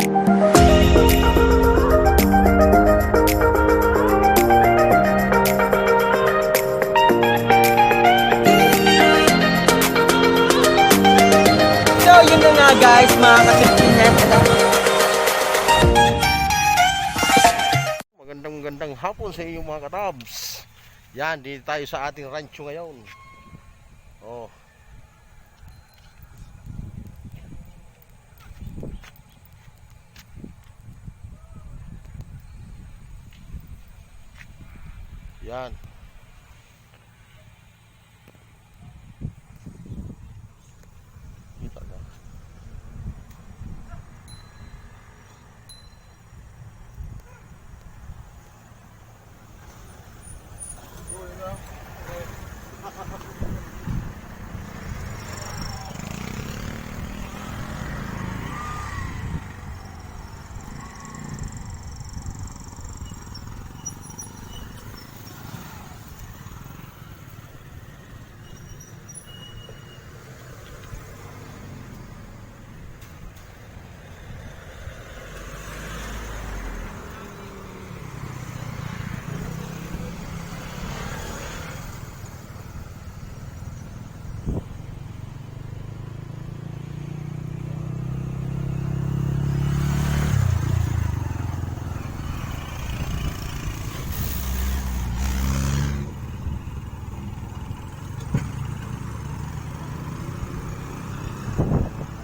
So yun na nga guys, mga kasipsinan. Magandang hapon sa inyo mga katabs. Yan, dito tayo sa ating rancho ngayon. Oh. Yan. Kita ka.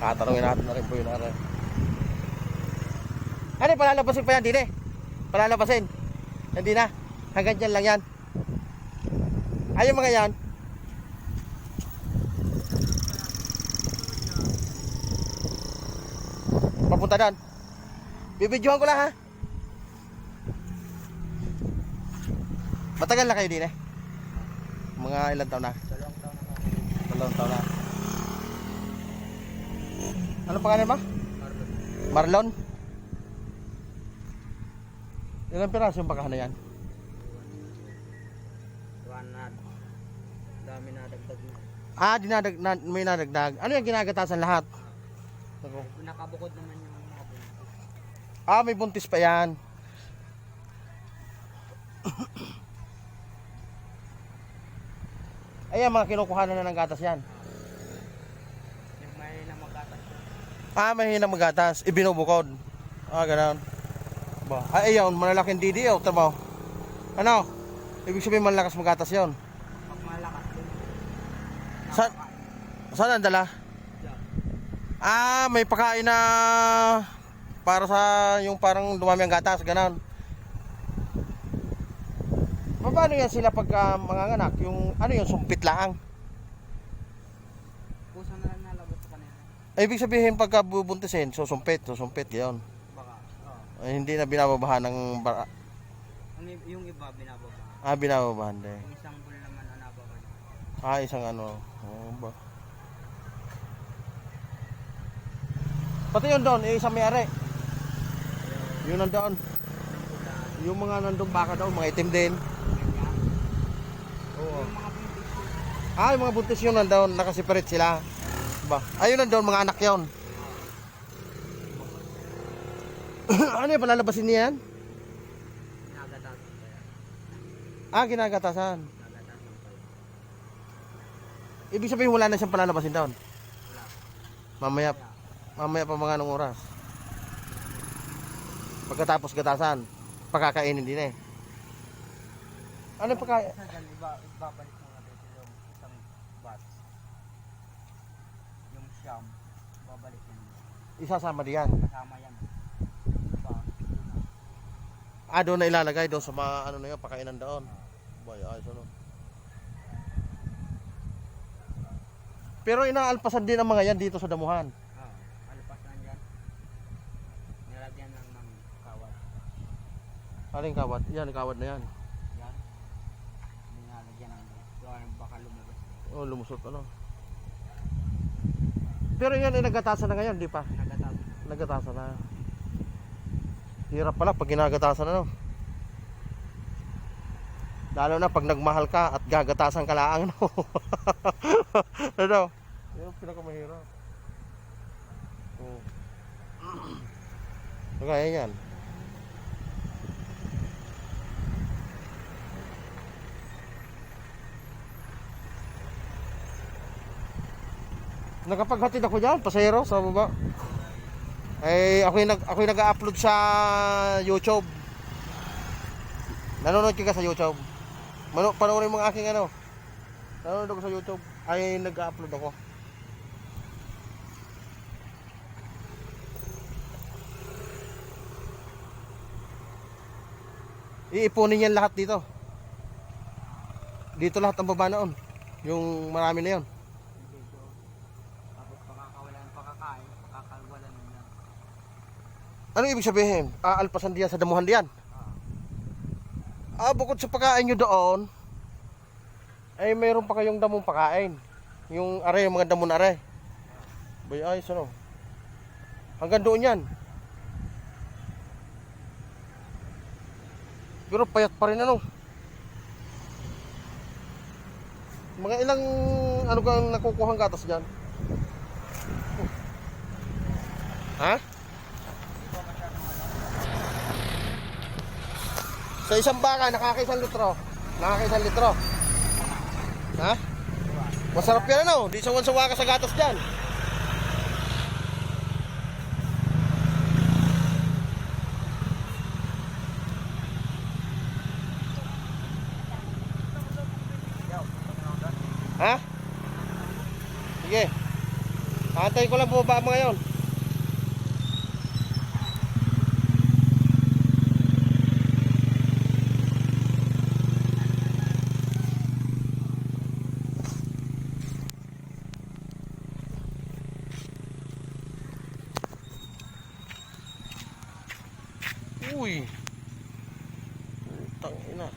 Tatanungin natin na rin po yun. Ano, palalabasin pa yan, di na? Palalabasin. Hindi na. Hanggang dyan lang yan. Ayun mga yan. Papunta doon. Bibidyohan ko lang ha. Matagal na kayo din eh. Mga ilang taon na? 2 taon na. Ano pangalan ba? Marlon. Ilang piraso yung bakahan na yan? Dami na dagdag na. May nadagdag. Ano yung ginagatasan lahat? Nakabukod naman yung mga buntis. May buntis pa yan. Ayan, mga kinukuha na ng gatas yan. Yung may na magatas. May hinang magatas. Ibinubukod. Ganun. Ba? Ayun, malalaking didi. Tama. Ano? Ibig sabihin malakas magatas yon. Pag malakas din. Saan ang dala? May pakain na para sa yung parang dumami ang gatas, ganun. Paano yan sila pagka manganganak? Yung ano yung sumpit lang? Pusa na lang nalabot sa kanila. Ibig sabihin pagka bubuntisin, susumpit gayon. Baka, Hindi na binababahan ng yung iba binababa. Binababahan din. Yung isang bull naman anababan. Isang ano. Ba? Pati yun doon, isang may-ari. Yun nandoon. Yung mga nandong baka daw, mga itim din. Oo. Yung mga buntis yun nandoon, nakasiparit sila. Ba? Ayun nandoon, mga anak yun. Ano yung palalabasin niya yan? Ginagatasan kaya. Ginagatasan. Ginagatasan kaya. Ibig sabihin wala na siyang palalabasin doon. Wala. Mamaya pa mga anong oras. Pagkatapos gatasan, pakakainin din eh. Ano pagkain? Ibabalik mo natin yung isang bat. Yung siyam, babalik yan. Isasama diyan. Kasama yan. Doon na ilalagay doon sa mga ano na yun, pakainan doon. Boy, ayos ano. Pero inaalpasan din ang mga yan dito sa damuhan. Alpasan dyan. Nilagyan lang ng kawat. Aling kawad? Yan, kawad na yan. Yan. Nilagyan ng baka lumabas. Lumusot ano. Pero yan ay nagatasan na ngayon, di pa? Nagatasan na. Hirap pala pag ginagatasan ano. Lalo na pag nagmahal ka at gagatasan ka lang no. Ano? Yung pinakamahirap. Kagaya yan. Nakapaghatid ako dyan, pasahero sa baba. Ay, ako'y nag-upload sa YouTube. Nanonood ka sa YouTube? Panoorin mo ang aking ano. Nanonood ako sa YouTube. Ay, nag-upload ako. Iipunin yan lahat dito. Dito lahat ang baba noon. Yung marami na yun. Tapos pakakawalan ng pakakain, pakakawalan ng lang. Ano ibig sabihin? Aalpasan diyan sa damuhan diyan? Bukod sa pagkain nyo doon, ay mayroon pa kayong damong pakain. Yung are, yung mga damo na are. Bay, ayos ano. Hanggang doon yan. Pero payat pa rin ano. Mga ilang ano kang nakukuhang gatas dyan? Ha? Sa isang baka, nakakaisang litro. Nakakaisang litro. Ha? Masarap yan ano. Di sawan-sawa ka sa gatas dyan. Ha? Sige. Antayin ko lang bumaba mo ngayon. Uy. Tangina.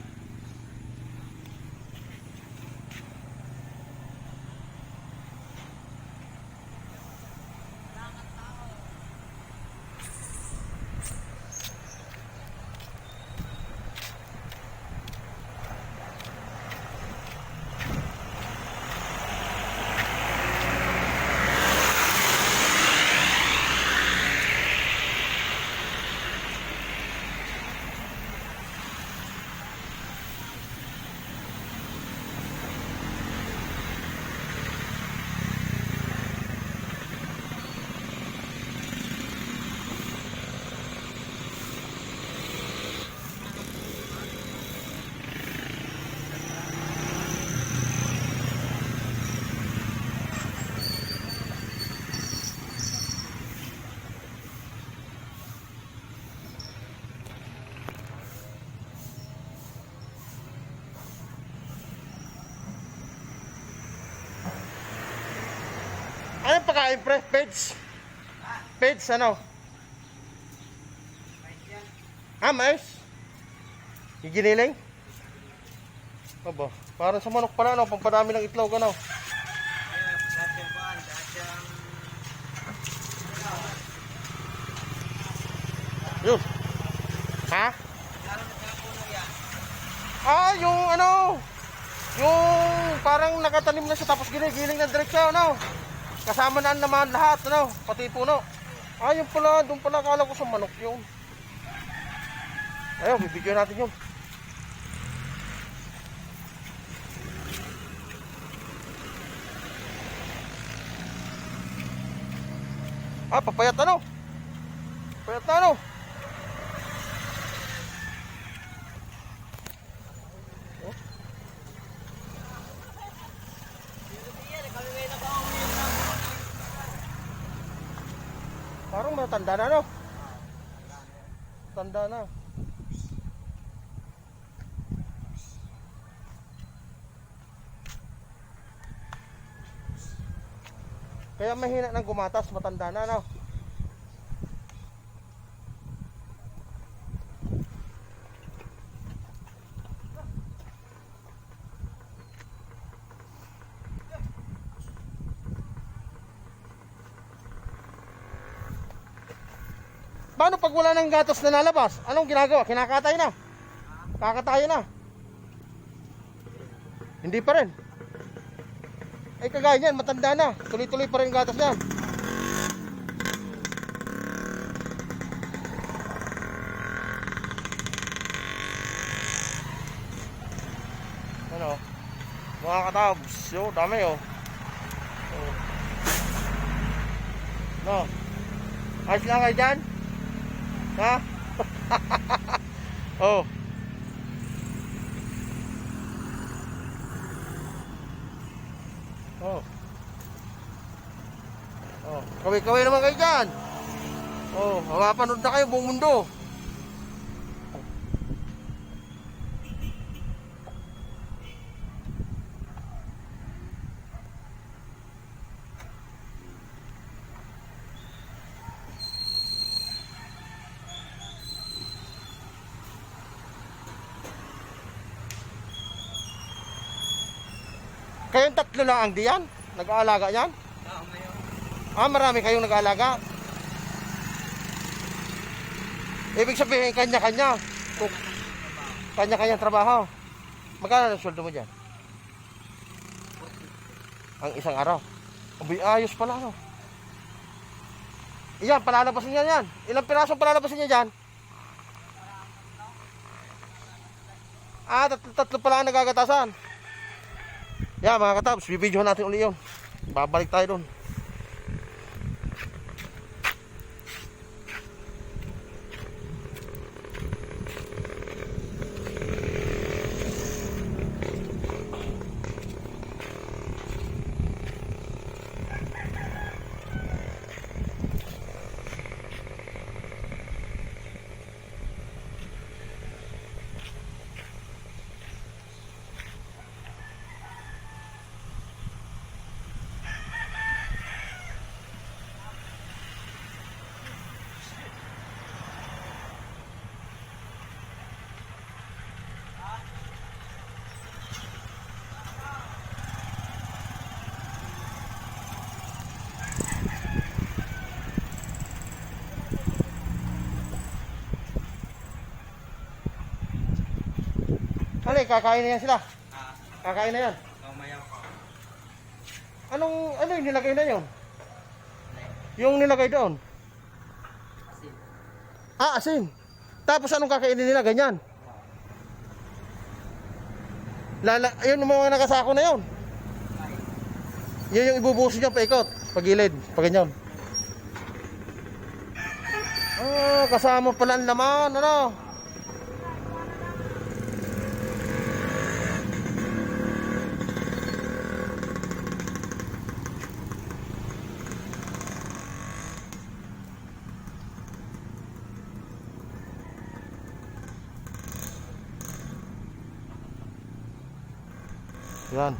Anong pagkain pre? Peds? Peds ano? Mais? Giginiling? Aba, parang sa manok pala ano, pampadami ng itlog ano? Yun. Ha? Yung ano? Yung parang nakatanim na siya tapos ginigiling na diretso ano? Kasama na naman lahat, ano? Pati puno. Yung pala, doon pala akala ko sa manok yun. Ayun, bibigyan natin yun. Papayat ano? Papayat na ano? Parang matanda na no? Tanda na. Kaya mahina ng gumatas, matanda na no? Paano pag wala ng gatas na nalabas? Anong ginagawa? Kinakatay na. Kakatayin na. Hindi pa rin. Ay kagaya niyan, matanda na. Tuloy-tuloy pa rin gatas yan. Mga katabs, yo, dami oh. Oh. No. Ayos lang kayo dyan? Ha? Oh. Oh. Oh, kaway-kaway naman kayo dyan. Oh, mapapanood na kayo buong mundo. Kayong tatlo lang ang diyan? Nag-aalaga yan? Ah, marami kayong nag-aalaga. Ibig sabihin, kanya-kanya. Kanya-kanyang trabaho. Magkano ang sweldo mo dyan? Ang isang araw. Abay, ayos pala, no? Iyan, palalabasin niya yan. Ilang pirasong palalabasin niya dyan? Ah, tatlo pala ang nagagatasan. Yan, mga katabs, bibidyohan natin uli yun. Babalik tayo doon. Ano, kakain na yan sila? Kakain na yan? Mamaya ko. Ano yung nilagay na yun? Yung nilagay doon? Asin. Ah, asin. Tapos anong kakainin nila? Ganyan? Yun yung mga nakasako na yun. Yun yung ibubuhos niya paikot. Pagilid. Pag ganyan. Ah, kasama pala ang laman. Ano? Yan.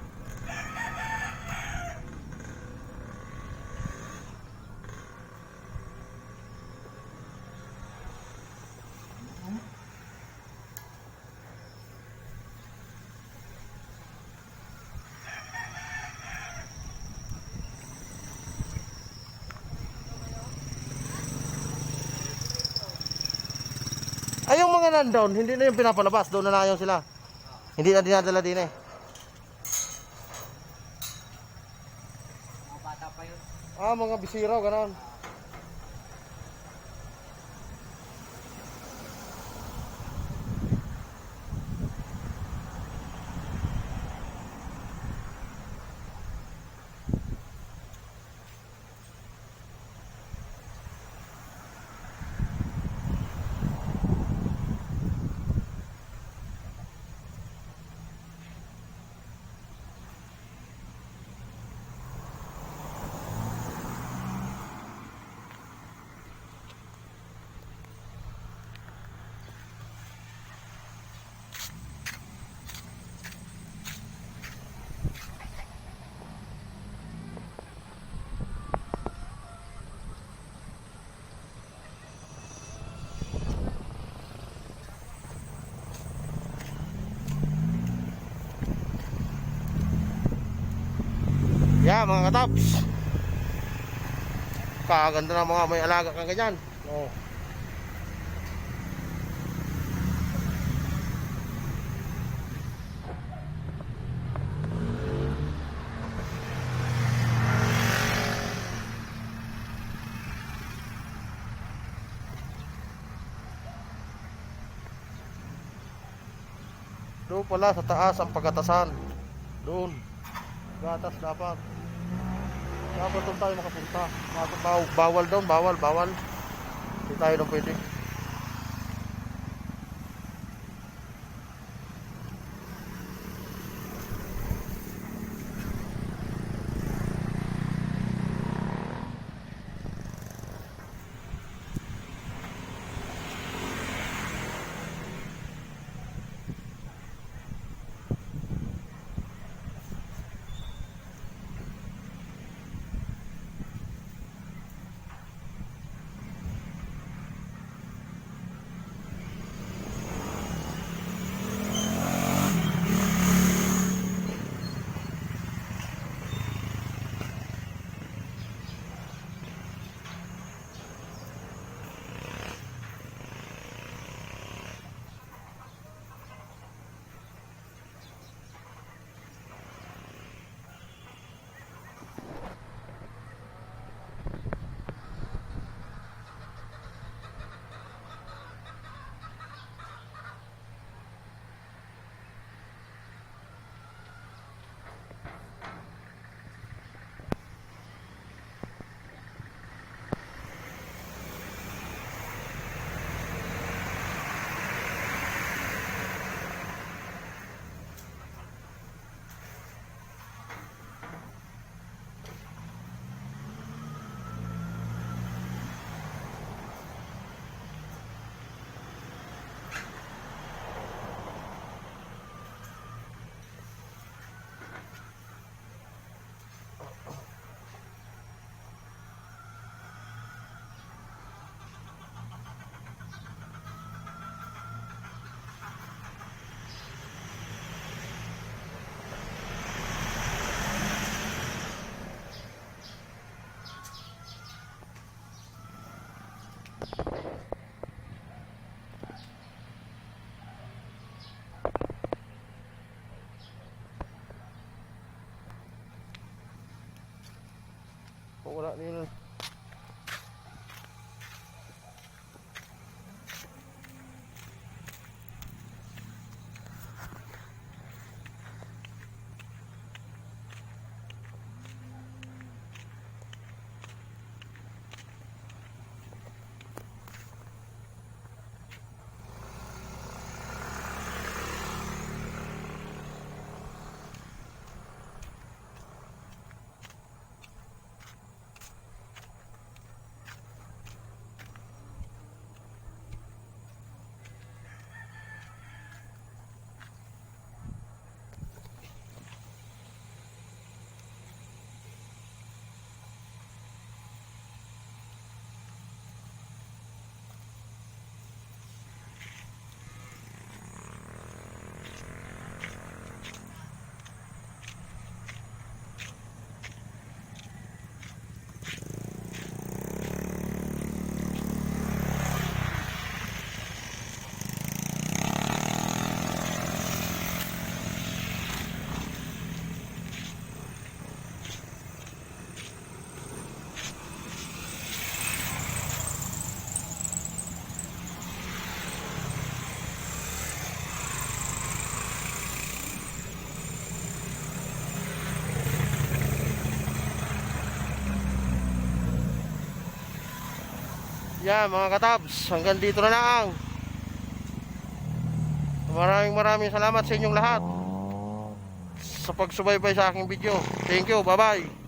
Ay, yung mga nandoon, hindi na yung pinapalabas. Doon na lang yung sila. Hindi na dinadala din eh. Mga bata pa yun. Ah, mga bisiro, gano'n. Yeah, mga kataps. Kaganda ng mga may alaga kang ganyan. Oh. Doon pala sa taas ang pagkatasan. Doon. Gatas dapat. Dapat doon tayo makapunta. Bawal doon, bawal. Hindi tayo doon pwede. Kung wala nila. Yan mga katabs, hanggang dito na lang. Maraming salamat sa inyong lahat sa pagsubaybay sa aking video. Thank you, bye bye.